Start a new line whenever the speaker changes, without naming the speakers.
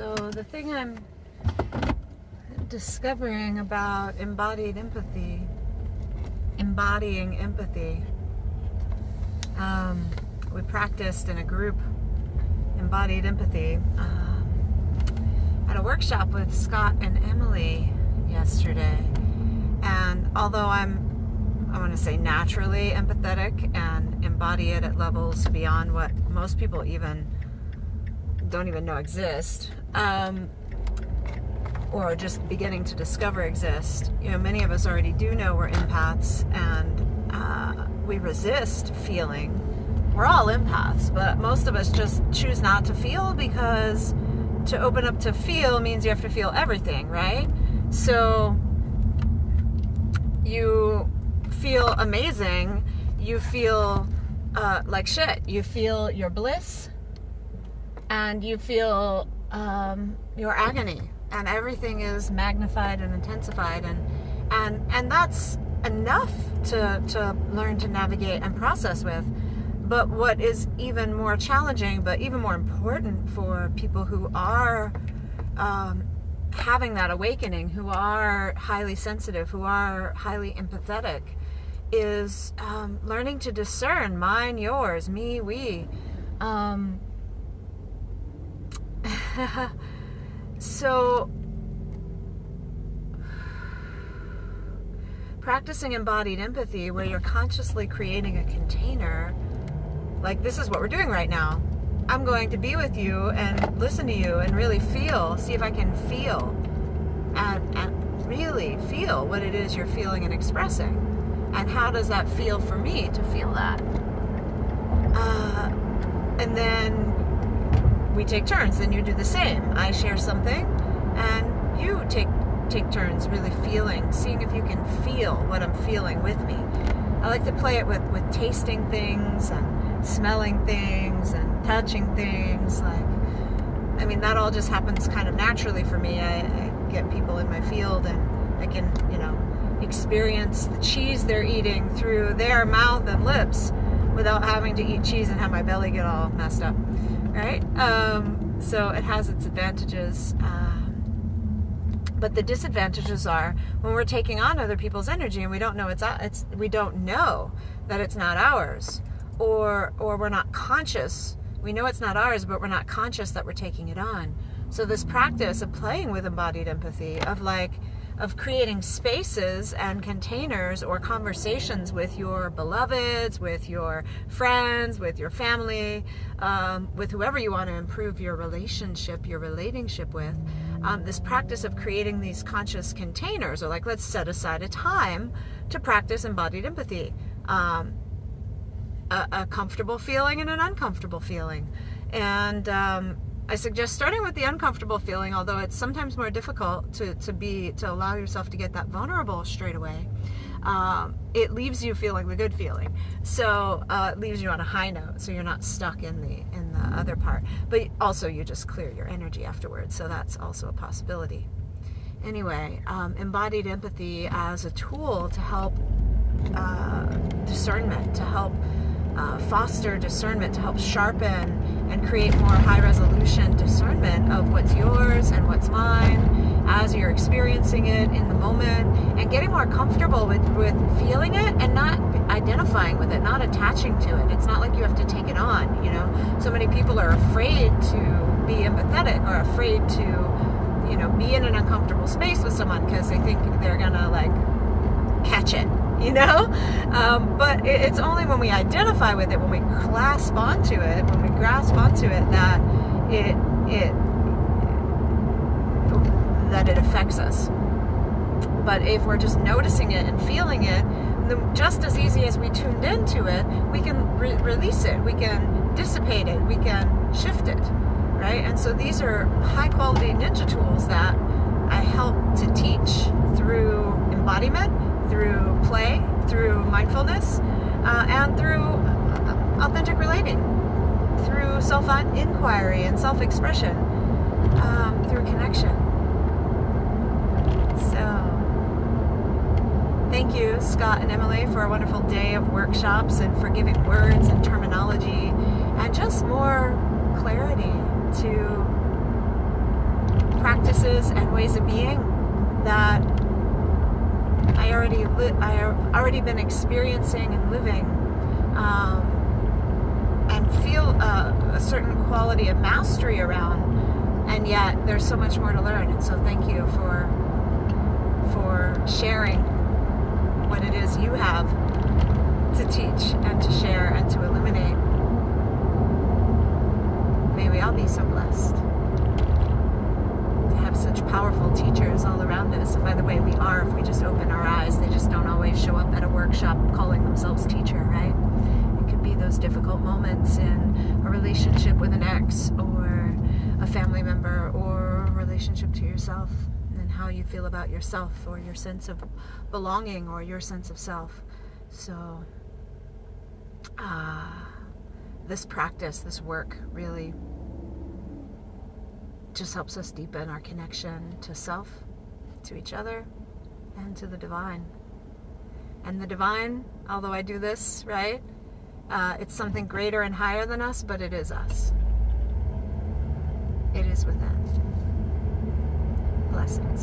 So the thing I'm discovering about embodying empathy, we practiced in a group embodied empathy at a workshop with Scott and Emily yesterday. And although I want to say naturally empathetic and embody it at levels beyond what most people don't even know exist, or just beginning to discover exist. Many of us already do know we're empaths, and we resist feeling. We're all empaths, but most of us just choose not to feel, because to open up to feel means you have to feel everything, right? So you feel amazing, you feel like shit, you feel your bliss, and you feel your agony, and everything is magnified and intensified, and that's enough to learn to navigate and process with. But what is even more challenging, but even more important for people who are having that awakening, who are highly sensitive, who are highly empathetic, is learning to discern mine, yours, me, we. So practicing embodied empathy, where you're consciously creating a container, like this is what we're doing right now. I'm going to be with you and listen to you and really feel, see if I can feel and really feel what it is you're feeling and expressing. And how does that feel for me to feel that? And then we take turns, and you do the same. I share something, and you take turns really feeling, seeing if you can feel what I'm feeling with me. I like to play it with tasting things and smelling things and touching things. That all just happens kind of naturally for me. I get people in my field, and I can, experience the cheese they're eating through their mouth and lips without having to eat cheese and have my belly get all messed up. Right? So it has its advantages. But the disadvantages are when we're taking on other people's energy and we don't know we don't know that it's not ours, or we're not conscious. We know it's not ours, but we're not conscious that we're taking it on. So this practice of playing with embodied empathy, of creating spaces and containers or conversations with your beloveds, with your friends, with your family, with whoever you want to improve your relationship, your relatingship with. This practice of creating these conscious containers, or let's set aside a time to practice embodied empathy. A comfortable feeling and an uncomfortable feeling. And I suggest starting with the uncomfortable feeling, although it's sometimes more difficult to allow yourself to get that vulnerable straight away. It leaves you feeling the good feeling. So it leaves you on a high note, so you're not stuck in the other part. But also you just clear your energy afterwards, so that's also a possibility. Anyway, embodied empathy as a tool to help discernment, to help foster discernment, to help sharpen and create more high-resolution discernment of what's yours and what's mine as you're experiencing it in the moment, and getting more comfortable with feeling it and not identifying with it, not attaching to it. It's not like you have to take it on, So many people are afraid to be empathetic, or afraid to, be in an uncomfortable space with someone because they think they're gonna catch it. But it's only when we identify with it, when we grasp onto it, that it affects us. But if we're just noticing it and feeling it, then just as easy as we tuned into it, we can release it, we can dissipate it, we can shift it, right? And so these are high quality ninja tools that I help to teach through embodiment, through play, through mindfulness, and through authentic relating, through self-inquiry and self-expression, through connection. So, thank you, Scott and Emily, for a wonderful day of workshops and for giving words and terminology and just more clarity to practices and ways of being that I have already been experiencing and living, and feel a certain quality of mastery around, and yet there's so much more to learn. And so thank you for sharing what it is you have to teach and to share and to illuminate. May we all be so blessed to have such powerful teachers all around us. And by the way, we are, if we just open our eyes. They just don't always show up at a workshop calling themselves teacher, right? It could be those difficult moments in a relationship with an ex, or a family member, or a relationship to yourself, and how you feel about yourself, or your sense of belonging, or your sense of self. So this practice, this work, really just helps us deepen our connection to self, to each other, and to the divine. And the divine, although I do this, right, it's something greater and higher than us, but it is us. It is within. Blessings.